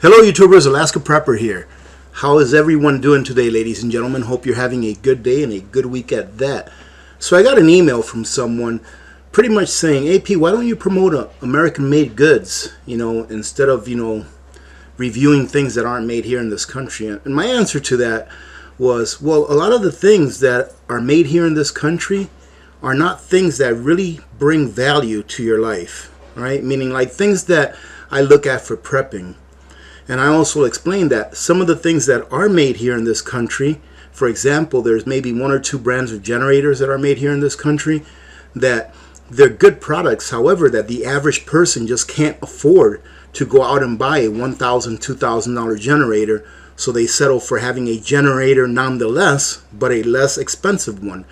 Hello YouTubers, Alaska Prepper here. How is everyone doing today, ladies and gentlemen? Hope you're having a good day and a good week at that. So I got an email from someone pretty much saying, AP, why don't you promote American-made goods, instead of, reviewing things that aren't made here in this country? And my answer to that was, well, a lot of the things that are made here in this country are not things that really bring value to your life, right? Meaning like things that I look at for prepping. And I also explained that some of the things that are made here in this country, for example, there's maybe one or two brands of generators that are made here in this country that they're good products, however, that the average person just can't afford to go out and buy a $1,000, $2,000 generator, so they settle for having a generator nonetheless, but a less expensive one,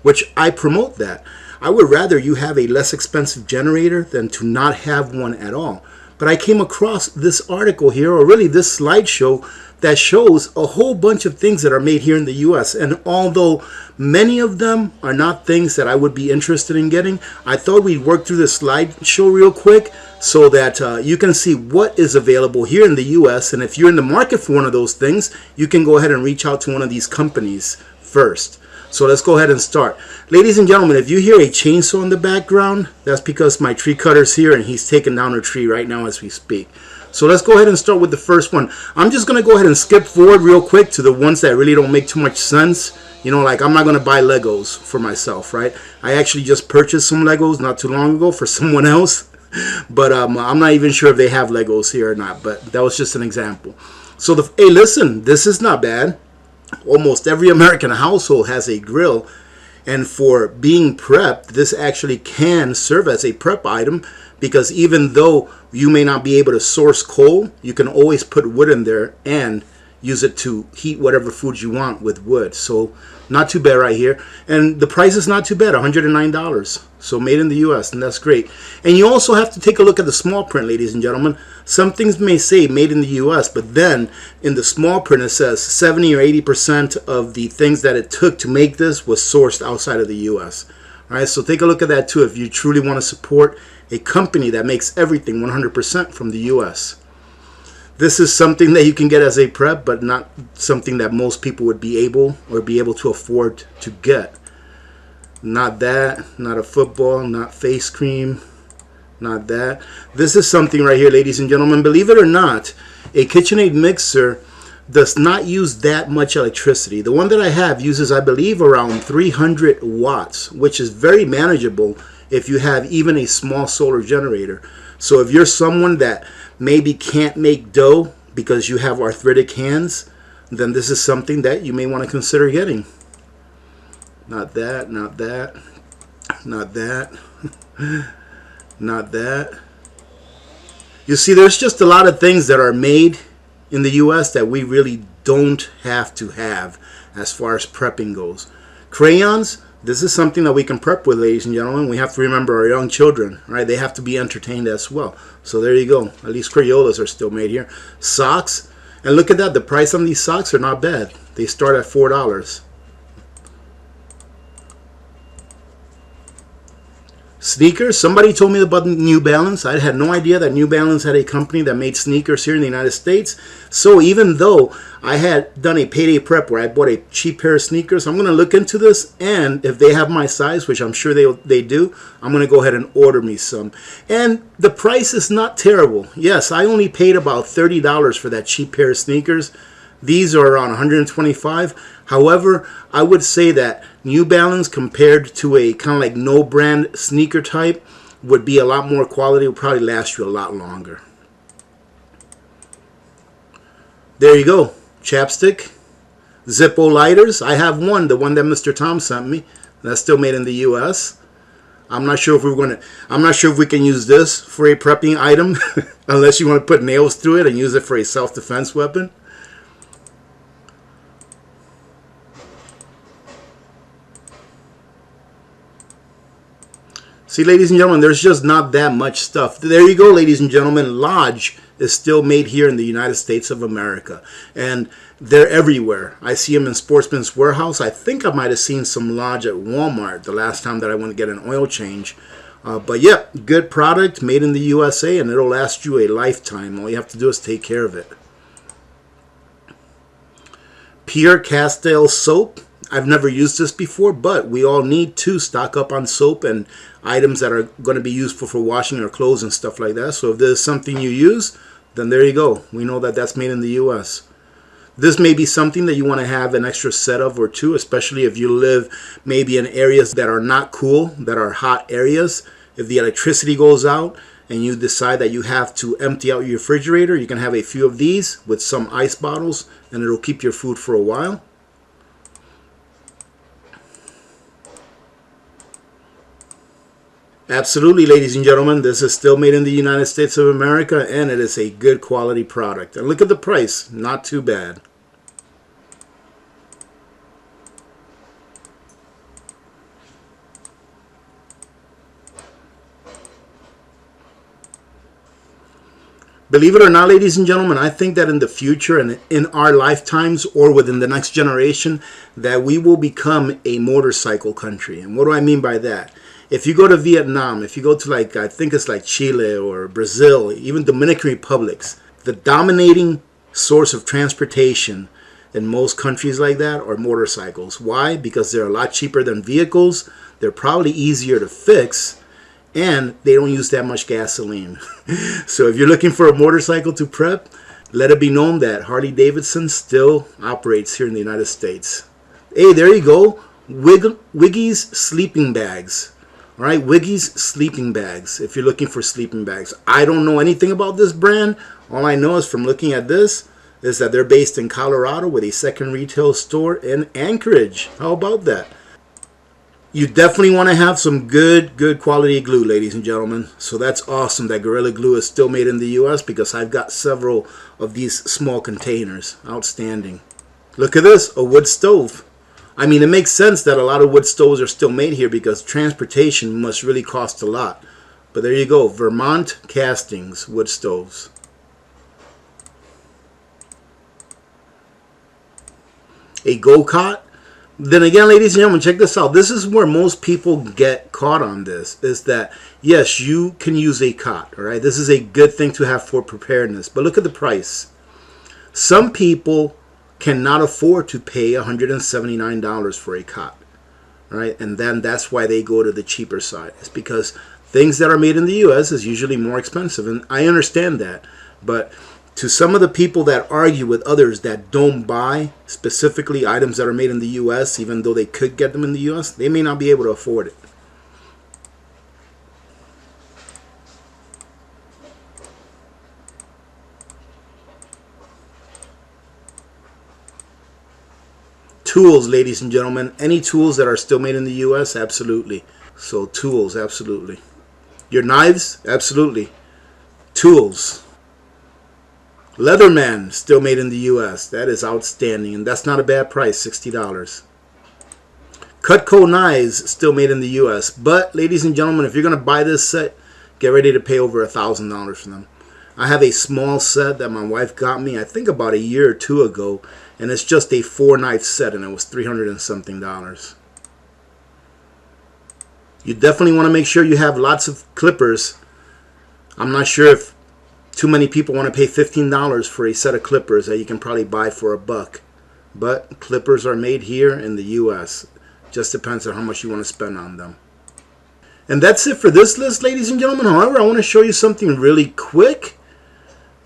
which I promote that. I would rather you have a less expensive generator than to not have one at all. But I came across this article here, or really this slideshow, that shows a whole bunch of things that are made here in the US. And although many of them are not things that I would be interested in getting, I thought we'd work through this slideshow real quick so that you can see what is available here in the US. And if you're in the market for one of those things, you can go ahead and reach out to one of these companies first. So let's go ahead and start. Ladies and gentlemen, if you hear a chainsaw in the background, that's because my tree cutter's here and he's taking down a tree right now as we speak. So let's go ahead and start with the first one. I'm just going to go ahead and skip forward real quick to the ones that really don't make too much sense. Like I'm not going to buy Legos for myself, right? I actually just purchased some Legos not too long ago for someone else. But I'm not even sure if they have Legos here or not. But that was just an example. So, hey, listen, this is not bad. Almost every American household has a grill, and for being prepped, this actually can serve as a prep item, because even though you may not be able to source coal, you can always put wood in there and use it to heat whatever food you want with wood. So not too bad right here, and the price is not too bad, $109. So made in the US, and that's great. And you also have to take a look at the small print, ladies and gentlemen. Some things may say made in the US, but then in the small print it says 70 or 80% of the things that it took to make this was sourced outside of the US. All right, so take a look at that too if you truly want to support a company that makes everything 100% from the US. This is something that you can get as a prep, but not something that most people would be able to afford to get. Not that, not a football, not face cream, not that. This is something right here, ladies and gentlemen. Believe it or not, a KitchenAid mixer does not use that much electricity. The one that I have uses, I believe, around 300 watts, which is very manageable if you have even a small solar generator. So if you're someone that maybe can't make dough because you have arthritic hands, then this is something that you may want to consider getting. Not that, not that, not that, not that. You see, there's just a lot of things that are made in the US that we really don't have to have as far as prepping goes. Crayons, this is something that we can prep with, ladies and gentlemen. We have to remember our young children, right? They have to be entertained as well. So there you go. At least Crayolas are still made here. Socks, and look at that. The price on these socks are not bad. They start at $4. Sneakers, somebody told me about New Balance. I had no idea that New Balance had a company that made sneakers here in the United States. So even though I had done a payday prep where I bought a cheap pair of sneakers, I'm going to look into this, and if they have my size, which I'm sure they do, I'm going to go ahead and order me some. And the price is not terrible. Yes, I only paid about $30 for that cheap pair of sneakers. These are around $125. However, I would say that New Balance compared to a kind of like no brand sneaker type would be a lot more quality. It would probably last you a lot longer. There you go. Chapstick. Zippo lighters. I have one, the one that Mr. Tom sent me. That's still made in the US. I'm not sure if we can use this for a prepping item unless you want to put nails through it and use it for a self-defense weapon. See, ladies and gentlemen, there's just not that much stuff. There you go, ladies and gentlemen. Lodge is still made here in the United States of America, and they're everywhere. I see them in Sportsman's Warehouse. I think I might have seen some Lodge at Walmart the last time that I went to get an oil change. But yeah, good product, made in the USA, and it'll last you a lifetime. All you have to do is take care of it. Pure Castile soap. I've never used this before, but we all need to stock up on soap and items that are going to be useful for washing our clothes and stuff like that. So if there's something you use, then there you go. We know that that's made in the US. This may be something that you want to have an extra set of or two, especially if you live maybe in areas that are not cool, that are hot areas. If the electricity goes out and you decide that you have to empty out your refrigerator, you can have a few of these with some ice bottles, and it'll keep your food for a while. Absolutely, ladies and gentlemen, this is still made in the United States of America, and it is a good quality product. And look at the price, not too bad. Believe it or not, ladies and gentlemen, I think that in the future and in our lifetimes or within the next generation, that we will become a motorcycle country. And what do I mean by that? If you go to Vietnam, if you go to like, I think it's like Chile or Brazil, even Dominican Republics, the dominating source of transportation in most countries like that are motorcycles. Why? Because they're a lot cheaper than vehicles. They're probably easier to fix, and they don't use that much gasoline. So if you're looking for a motorcycle to prep, let it be known that Harley-Davidson still operates here in the United States. Hey, there you go. Wiggy's sleeping bags. All right, Wiggy's sleeping bags, if you're looking for sleeping bags. I don't know anything about this brand. All I know is from looking at this is that they're based in Colorado with a second retail store in Anchorage. How about that? You definitely want to have some good quality glue, ladies and gentlemen. So that's awesome that Gorilla Glue is still made in the US, because I've got several of these small containers. Outstanding. Look at this, a wood stove. I mean, it makes sense that a lot of wood stoves are still made here because transportation must really cost a lot. But there you go, Vermont Castings wood stoves. A go-kart. Then again, ladies and gentlemen, check this out. This is where most people get caught on this, is that, yes, you can use a cot, all right? This is a good thing to have for preparedness. But look at the price. Some people cannot afford to pay $179 for a cot, right? And then that's why they go to the cheaper side. It's because things that are made in the US is usually more expensive, and I understand that. But to some of the people that argue with others that don't buy specifically items that are made in the US, even though they could get them in the US, they may not be able to afford it. Tools, ladies and gentlemen. Any tools that are still made in the US? Absolutely. So tools, absolutely. Your knives? Absolutely. Tools. Leatherman, still made in the US. That is outstanding, and that's not a bad price, $60. Cutco knives, still made in the US. But, ladies and gentlemen, if you're going to buy this set, get ready to pay over $1,000 for them. I have a small set that my wife got me, I think about a year or two ago, and it's just a 4-knife set, and it was $300 and something. You definitely want to make sure you have lots of clippers. I'm not sure if too many people want to pay $15 for a set of clippers that you can probably buy for $1. But clippers are made here in the US. Just depends on how much you want to spend on them. And that's it for this list, ladies and gentlemen. However, I want to show you something really quick,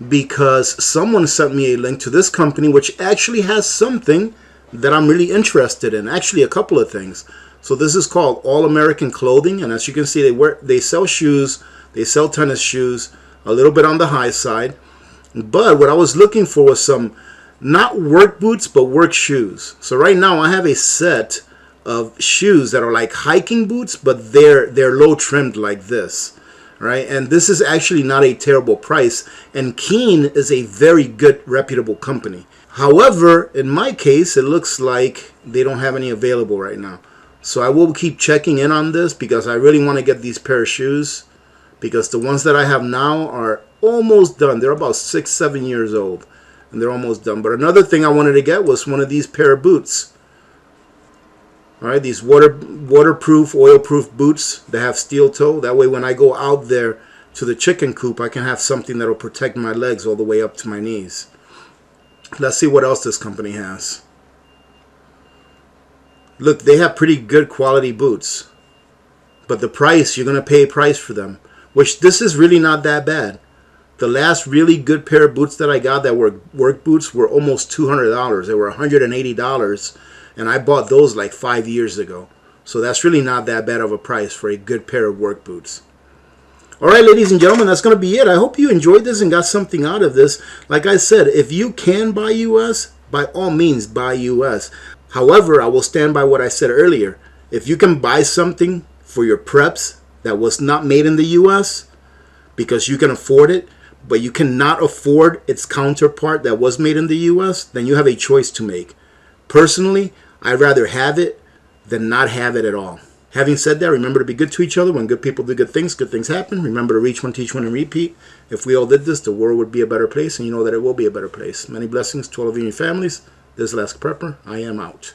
because someone sent me a link to this company which actually has something that I'm really interested in. Actually, a couple of things. So this is called All American Clothing, and as you can see, they sell shoes, they sell tennis shoes, a little bit on the high side. But what I was looking for was some, not work boots, but work shoes. So right now I have a set of shoes that are like hiking boots, but they're low trimmed like this. Right, and this is actually not a terrible price, and Keen is a very good, reputable company. However, in my case, it looks like they don't have any available right now. So I will keep checking in on this, because I really want to get these pair of shoes, because the ones that I have now are almost done. They're about 6-7 years old, and they're almost done. But another thing I wanted to get was one of these pair of boots. All right, these waterproof, oil-proof boots that have steel toe. That way when I go out there to the chicken coop, I can have something that will protect my legs all the way up to my knees. Let's see what else this company has. Look, they have pretty good quality boots. But the price, you're going to pay a price for them. Which this is really not that bad. The last really good pair of boots that I got that were work boots were almost $200. They were $180. And I bought those like 5 years ago. So that's really not that bad of a price for a good pair of work boots. Alright, ladies and gentlemen, that's going to be it. I hope you enjoyed this and got something out of this. Like I said, if you can buy US, by all means buy US. However, I will stand by what I said earlier. If you can buy something for your preps that was not made in the US because you can afford it, but you cannot afford its counterpart that was made in the US, then you have a choice to make. Personally, I'd rather have it than not have it at all. Having said that, remember to be good to each other. When good people do good things happen. Remember to reach one, teach one, and repeat. If we all did this, the world would be a better place, and you know that it will be a better place. Many blessings to all of you and your families. This is Alaska Prepper. I am out.